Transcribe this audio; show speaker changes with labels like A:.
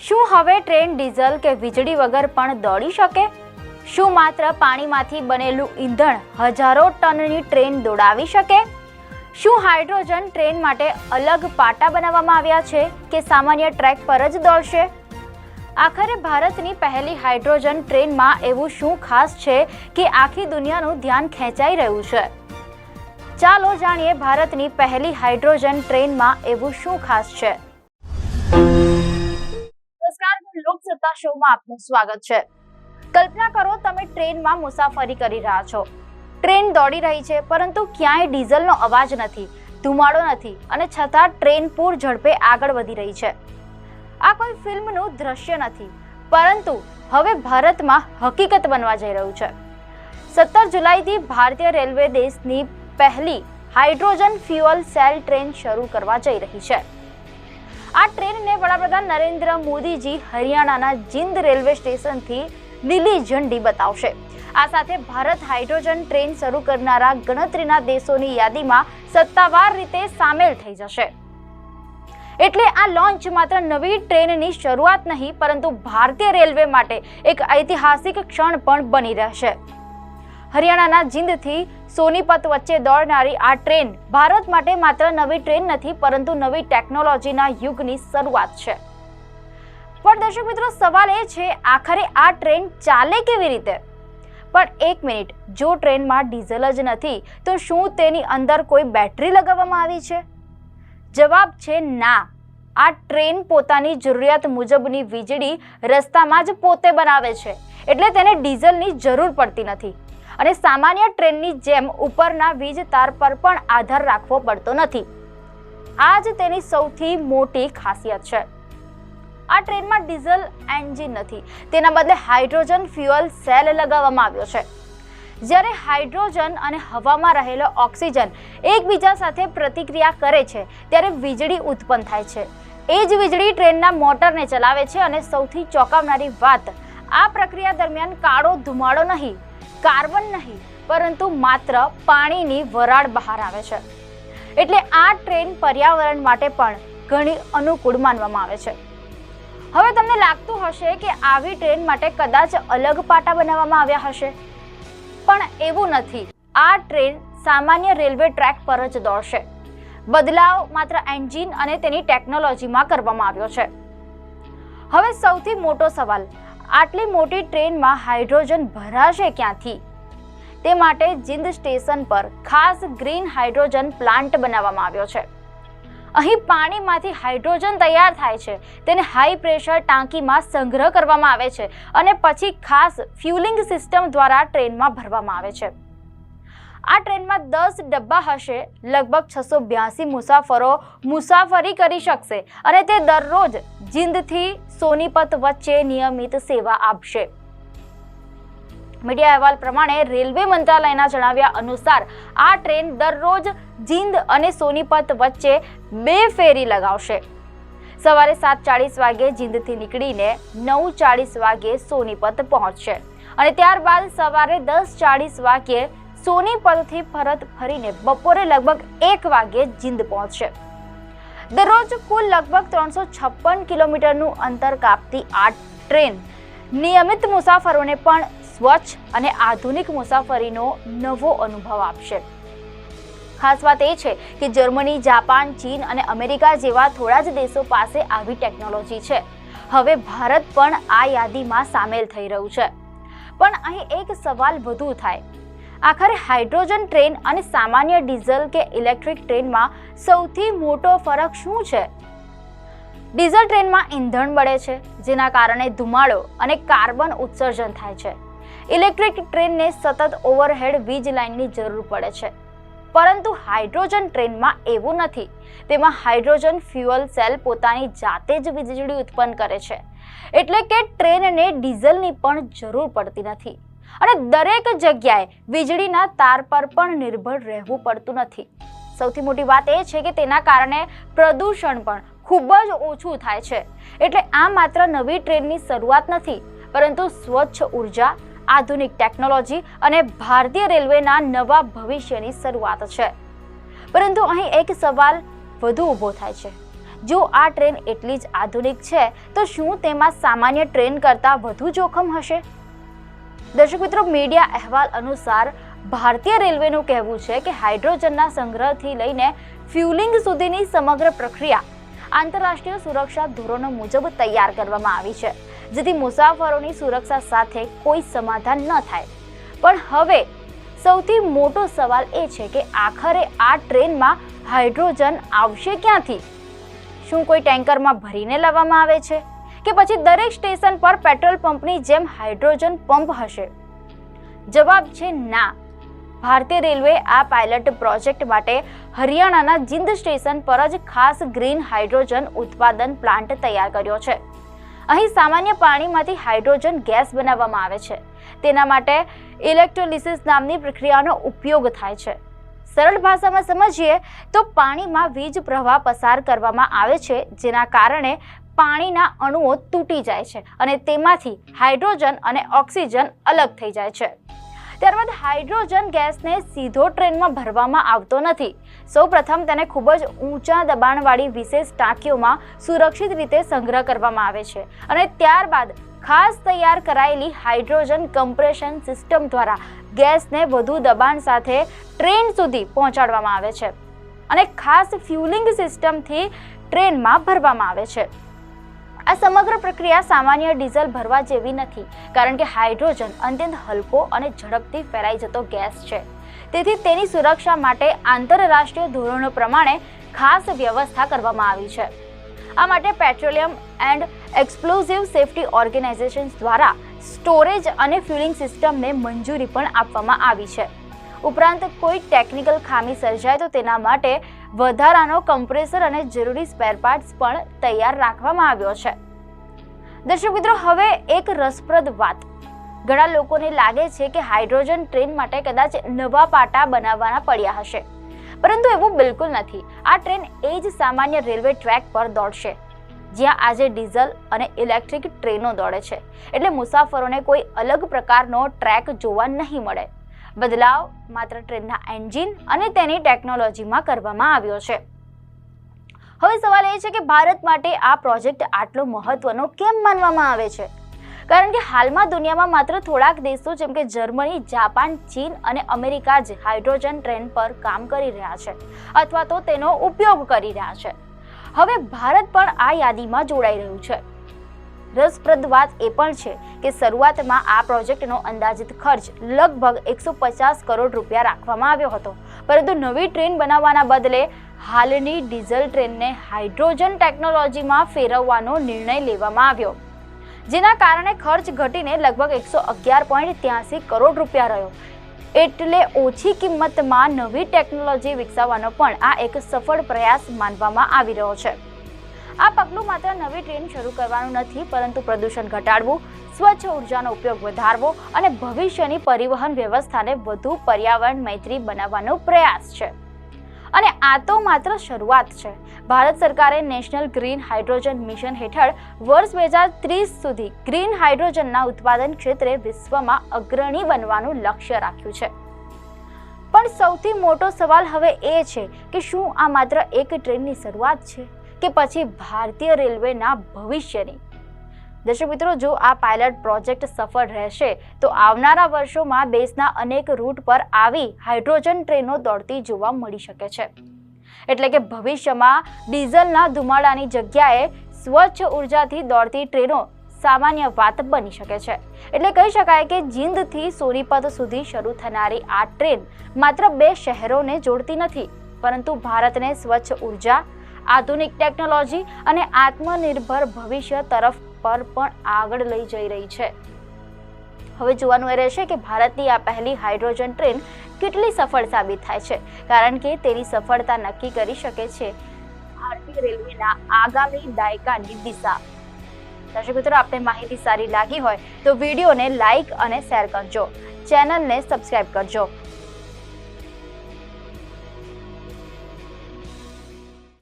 A: શું હવે train diesel કે વીજળી વગર પણ દોડી શકે? શું માત્ર પાણીમાંથી બનેલું ઈંધણ હજારો ટનની ટ્રેન દોડાવી શકે? શું હાઇડ્રોજન ટ્રેન માટે અલગ પાટા બનાવવામાં આવ્યા છે કે સામાન્ય ટ્રેક પર જ દોડશે? આખરે ભારતની પહેલી હાઇડ્રોજન ટ્રેનમાં એવું શું ખાસ છે કે આખી દુનિયાનું ધ્યાન ખેંચાઈ રહ્યું છે? ચાલો જાણીએ ભારતની પહેલી હાઇડ્રોજન ટ્રેનમાં એવું શું ખાસ છે. લોકસત્તા શોમાં આપનું સ્વાગત છે. કલ્પના કરો તમે ટ્રેનમાં મુસાફરી કરી રહ્યા છો. ટ્રેન દોડી રહી છે પરંતુ ક્યાંય ડીઝલનો અવાજ નથી, ધુમાડો નથી અને છતાં ટ્રેન પૂર ઝડપે આગળ વધી રહી છે. આ કોઈ ફિલ્મનું દ્રશ્ય નથી, પરંતુ હવે ભારતમાં હકીકત બનવા જઈ રહ્યું છે. 17 જુલાઈથી ભારતીય રેલવે દેશની પહેલી હાઇડ્રોજન ફ્યુઅલ સેલ ટ્રેન શરૂ કરવા જઈ રહી છે. આ ટ્રેનને વડાપ્રધાન નરેન્દ્ર મોદીજી હરિયાણાના જીંદ રેલવે સ્ટેશનથી લીલી ઝંડી બતાવશે. આ સાથે ભારત હાઇડ્રોજન ટ્રેન શરૂ કરનારા ગણતરીના દેશોની યાદીમાં સત્તાવાર રીતે સામેલ થઈ જશે. એટલે આ લોન્ચ માત્ર નવી ટ્રેનની શરૂઆત નહીં, પરંતુ ભારતીય રેલવે માટે એક ઐતિહાસિક ક્ષણ પણ બની રહેશે. હરિયાણાના જીંદથી સોનીપત વચ્ચે દોડનારી આ ટ્રેન ભારત માટે માત્ર નવી ટ્રેન નથી, પરંતુ નવી ટેકનોલોજીના યુગની શરૂઆત છે. પણ દર્શક મિત્રો, સવાલ એ છે, આખરે આ ટ્રેન ચાલે કેવી રીતે? પણ એક મિનિટ, જો ટ્રેનમાં ડીઝલ જ નથી તો શું તેની અંદર કોઈ બેટરી લગાવવામાં આવી છે? જવાબ છે ના. આ ટ્રેન પોતાની જરૂરિયાત મુજબની વીજળી રસ્તામાં જ પોતે બનાવે છે, એટલે તેને ડીઝલની જરૂર પડતી નથી અને સામાન્ય ટ્રેનની જેમ ઉપરના વીજ તાર પર પણ આધાર રાખવો પડતો નથી. આ જ તેની સૌથી મોટી ખાસિયત છે. આ ટ્રેનમાં ડીઝલ એન્જિન નથી, તેના બદલે હાઇડ્રોજન ફ્યુઅલ સેલ લગાવવામાં આવ્યો છે. જ્યારે હાઇડ્રોજન અને હવામાં રહેલો ઓક્સિજન એકબીજા સાથે પ્રતિક્રિયા કરે છે ત્યારે વીજળી ઉત્પન્ન થાય છે. એ જ વીજળી ટ્રેનના મોટરને ચલાવે છે અને સૌથી ચોંકાવનારી વાત, આ પ્રક્રિયા દરમિયાન કાળો ધુમાડો નહીં, કાર્બન નહીં, પરંતુ માત્ર પાણીની વરાળ બહાર આવે છે. એટલે આ ટ્રેન પર્યાવરણ માટે પણ ઘણી અનુકૂળ માનવામાં આવે છે. હવે તમને લાગતું હશે કે આવી ટ્રેન માટે કદાચ અલગ પાટા બનાવવામાં આવ્યા હશે, પણ એવું નથી. આ ટ્રેન સામાન્ય રેલવે ટ્રેક પર જ દોડશે. બદલાવ માત્ર એન્જિન અને તેની ટેકનોલોજીમાં કરવામાં આવ્યો છે. હવે સૌથી મોટો સવાલ, આટલી મોટી ટ્રેનમાં હાઇડ્રોજન ભરાશે ક્યાંથી? તે માટે જીંદ સ્ટેશન પર ખાસ ગ્રીન હાઇડ્રોજન પ્લાન્ટ બનાવવામાં આવ્યો છે. અહીં પાણીમાંથી હાઇડ્રોજન તૈયાર થાય છે, તેને હાઈ પ્રેશર ટાંકીમાં સંગ્રહ કરવામાં આવે છે અને પછી ખાસ ફ્યુલિંગ સિસ્ટમ દ્વારા ટ્રેનમાં ભરવામાં આવે છે. આ ટ્રેનમાં 10 ડબ્બા હશે. લગભગ 682 મુસાફરો મુસાફરી કરી શકશે અને તે દરરોજ જીંદથી સોનીપત વચ્ચે નિયમિત સેવા આપશે. મીડિયા અહેવાલ પ્રમાણે રેલવે મંત્રાલયના જણાવ્યા અનુસાર આ ટ્રેન દરરોજ જીંદ અને સોનીપત વચ્ચે 2 ફેરી લગાવશે. સવારે 7:40 વાગે જીંદથી નીકળીને 9:40 વાગે સોનીપત પહોંચશે અને ત્યારબાદ સવારે 10:40 વાગે સોનીપતથી પરત ફરીને બપોરે લગભગ 1 વાગે જીંદ પહોંચશે. દરરોજ કુલ લગભગ 356 કિલોમીટરનું અંતર કાપતી આ ટ્રેન નિયમિત મુસાફરોને પણ સ્વચ્છ અને આધુનિક મુસાફરીનો નવો અનુભવ આપશે. ખાસ વાત એ છે કે જર્મની, જાપાન, ચીન અને અમેરિકા જેવા થોડા જ દેશો પાસે આવી ટેકનોલોજી છે. હવે ભારત પણ આ યાદીમાં સામેલ થઈ રહ્યું છે. પણ અહીં એક સવાલ વધુ થાય, આખરે હાઇડ્રોજન ટ્રેન અને સામાન્ય ડીઝલ કે ઇલેક્ટ્રિક ટ્રેનમાં સૌથી મોટો ફરક શું છે? ડીઝલ ટ્રેનમાં ઈંધણ બળે છે, જેના કારણે ધુમાડો અને કાર્બન ઉત્સર્જન થાય છે. ઇલેક્ટ્રિક ટ્રેનને સતત ઓવરહેડ વીજ લાઇનની જરૂર પડે છે, પરંતુ હાઇડ્રોજન ટ્રેનમાં એવું નથી. તેમાં હાઇડ્રોજન ફ્યુઅલ સેલ પોતાની જાતે જ વીજળી ઉત્પન્ન કરે છે, એટલે કે ટ્રેનને ડીઝલની પણ જરૂર પડતી નથી અને દરેક જગ્યાએ વીજળીના તાર પર પણ નિર્ભર રહેવું પડતું નથી. સૌથી મોટી વાત એ છે કે તેના કારણે પ્રદૂષણ પણ ખૂબ જ ઓછું થાય છે. એટલે આ માત્ર નવી ટ્રેનની શરૂઆત નથી, પરંતુ સ્વચ્છ ઉર્જા, આધુનિક ટેકનોલોજી અને ભારતીય રેલવેના નવા ભવિષ્યની શરૂઆત છે. પરંતુ અહીં એક સવાલ વધુ ઊભો થાય છે, જો આ ટ્રેન એટલી જ આધુનિક છે તો શું તેમાં સામાન્ય ટ્રેન કરતાં વધુ જોખમ હશે? દર્શક મિત્રો, મીડિયા અહેવાલ અનુસાર ભારતીય રેલવેનું કહેવું છે કે હાઇડ્રોજનના સંગ્રહથી લઈને ફ્યુલિંગ સુધીની સમગ્ર પ્રક્રિયા આંતરરાષ્ટ્રીય સુરક્ષા ધોરણો મુજબ તૈયાર કરવામાં આવી છે, જેથી મુસાફરોની સુરક્ષા સાથે કોઈ સમાધાન ન થાય. પણ હવે સૌથી મોટો સવાલ એ છે કે આખરે આ ટ્રેનમાં હાઇડ્રોજન આવશે ક્યાંથી? શું કોઈ ટેન્કરમાં ભરીને લાવવામાં આવે છે કે પછી દરેક સ્ટેશન પર પેટ્રોલ પંપની જેમ હાઇડ્રોજન પંપ હશે? જવાબ છે ના. ભારતીય રેલવે આ પાયલટ પ્રોજેક્ટ માટે હરિયાણાના જિંદ સ્ટેશન પર જ ખાસ ગ્રીન હાઇડ્રોજન ઉત્પાદન પ્લાન્ટ તૈયાર કર્યો છે. અહીં સામાન્ય પાણીમાંથી હાઇડ્રોજન ગેસ બનાવવામાં આવે છે. તેના માટે ઇલેક્ટ્રોલિસિસ નામની પ્રક્રિયાનો ઉપયોગ થાય છે. સરળ ભાષામાં સમજીએ તો પાણીમાં વીજ પ્રવાહ પસાર કરવામાં આવે છે, જેના કારણે પાણીના અણુઓ તૂટી જાય છે અને તેમાંથી હાઇડ્રોજન અને ઓક્સિજન અલગ થઈ જાય છે. ત્યારબાદ હાઇડ્રોજન ગેસને સીધો ટ્રેનમાં ભરવામાં આવતો નથી. સૌપ્રથમ તેને ખૂબ જ ઊંચા દબાણવાળી વિશેષ ટાંકીઓમાં સુરક્ષિત રીતે સંગ્રહ કરવામાં આવે છે અને ત્યારબાદ ખાસ તૈયાર કરાયેલી હાઇડ્રોજન કમ્પ્રેશન સિસ્ટમ દ્વારા ગેસને વધુ દબાણ સાથે ટ્રેન સુધી પહોંચાડવામાં આવે છે અને ખાસ ફ્યુલિંગ સિસ્ટમથી ટ્રેનમાં ભરવામાં આવે છે. આ સમગ્ર પ્રક્રિયા સામાન્ય ડીઝલ ભરવા જેવી નથી, કારણ કે હાઇડ્રોજન અત્યંત હલકો અને ઝડપથી ફેલાઈ જતો ગેસ છે. તેથી તેની સુરક્ષા માટે આંતરરાષ્ટ્રીય ધોરણો પ્રમાણે ખાસ વ્યવસ્થા કરવામાં આવી છે. આ માટે petroleum and explosive safety organisation દ્વારા સ્ટોરેજ અને ફ્યુલિંગ સિસ્ટમને મંજૂરી પણ આપવામાં આવી છે. ઉપરાંત કોઈ ટેકનિકલ ખામી સર્જાય તો તેના માટે વધારાનો કમ્પ્રેસર અને જરૂરી સ્પેર પાર્ટ્સ પણ તૈયાર રાખવામાં આવ્યો છે. દર્શક મિત્રો, હવે એક રસપ્રદ વાત. ઘણા લોકોને લાગે છે કે હાઇડ્રોજન ટ્રેન માટે કદાચ નવા પાટા બનાવવાના પડ્યા હશે, પરંતુ એવું બિલકુલ નથી. આ ટ્રેન એ જ સામાન્ય રેલવે ટ્રેક પર દોડશે જ્યાં આજે ડીઝલ અને ઇલેક્ટ્રિક ટ્રેનો દોડે છે. એટલે મુસાફરોને કોઈ અલગ પ્રકારનો ટ્રેક જોવા નહીં મળે. બદલાવ માત્ર ટ્રેનના એન્જિન અને તેની ટેકનોલોજીમાં કરવામાં આવ્યો છે. હવે સવાલ એ છે કે ભારત માટે આ પ્રોજેક્ટ આટલો મહત્વનો કેમ માનવામાં આવે છે? કારણ કે હાલમાં દુનિયામાં માત્ર થોડાક દેશો જેમ કે જર્મની, જાપાન, ચીન અને અમેરિકા જ હાઇડ્રોજન ટ્રેન પર કામ કરી રહ્યા છે અથવા તો તેનો ઉપયોગ કરી રહ્યા છે. હવે ભારત પણ આ યાદીમાં જોડાઈ રહ્યું છે. રસપ્રદ વાત એ પણ છે કે શરૂઆતમાં આ પ્રોજેક્ટનો અંદાજિત ખર્ચ લગભગ 150 કરોડ રૂપિયા રાખવામાં આવ્યો હતો, પરંતુ નવી ટ્રેન બનાવવાના બદલે હાલની ડીઝલ ટ્રેનને હાઇડ્રોજન ટેકનોલોજીમાં ફેરવવાનો નિર્ણય લેવામાં આવ્યો, જેના કારણે ખર્ચ ઘટીને લગભગ 111.83 કરોડ રૂપિયા રહ્યો. એટલે ઓછી કિંમતમાં નવી ટેકનોલોજી વિકસાવવાનો પણ આ એક સફળ પ્રયાસ માનવામાં આવી રહ્યો છે. આ પગલું માત્ર નવી ટ્રેન શરૂ કરવાનું નથી, પરંતુ પ્રદૂષણ ઘટાડવું, સ્વચ્છ ઉર્જાનો ઉપયોગ વધારવો અને ભવિષ્યની પરિવહન વ્યવસ્થાને વધુ પર્યાવરણ મૈત્રી બનાવવાનો પ્રયાસ છે. અને આ તો માત્ર શરૂઆત છે. ભારત સરકારે નેશનલ ગ્રીન હાઇડ્રોજન મિશન હેઠળ વર્ષ 2030 સુધી ગ્રીન હાઇડ્રોજનના ઉત્પાદન ક્ષેત્રે વિશ્વમાં અગ્રણી બનવાનું લક્ષ્ય રાખ્યું છે. પણ સૌથી મોટો સવાલ હવે એ છે કે શું આ માત્ર એક ટ્રેનની શરૂઆત છે કે પછી ભારતીય રેલવેના ભવિષ્યની? દર્શક મિત્રો, જો આ પાયલટ પ્રોજેક્ટ સફળ રહેશે તો આવનારા વર્ષોમાં દેશના અનેક રૂટ પર આવી હાઇડ્રોજન ટ્રેનો દોડતી જોવા મળી શકે છે. એટલે કે ભવિષ્યમાં ડીઝલના ધુમાડાની જગ્યાએ સ્વચ્છ ઉર્જાથી દોડતી ટ્રેનો સામાન્ય વાત બની શકે છે. એટલે કહી શકાય કે જીંદથી સોનીપત સુધી શરૂ થનારી આ ટ્રેન માત્ર બે શહેરોને જોડતી નથી, પરંતુ ભારતને સ્વચ્છ ઉર્જા, આધુનિક ટેકનોલોજી અને આત્મનિર્ભર ભવિષ્ય તરફ પર પણ આગળ લઈ જઈ રહી છે. હવે જોવાનું એ રહેશે કે ભારતની આ પહેલી હાઇડ્રોજન ટ્રેન કેટલી સફળ સાબિત થાય છે, કારણ કે તેની સફળતા નક્કી કરી શકે છે ભારતીય રેલવેના આગામી દાયકાની દિશા. દર્શક મિત્રો, આપને માહિતી સારી લાગી હોય તો વિડીયોને લાઇક અને શેર કરજો, ચેનલને સબસ્ક્રાઇબ કરજો.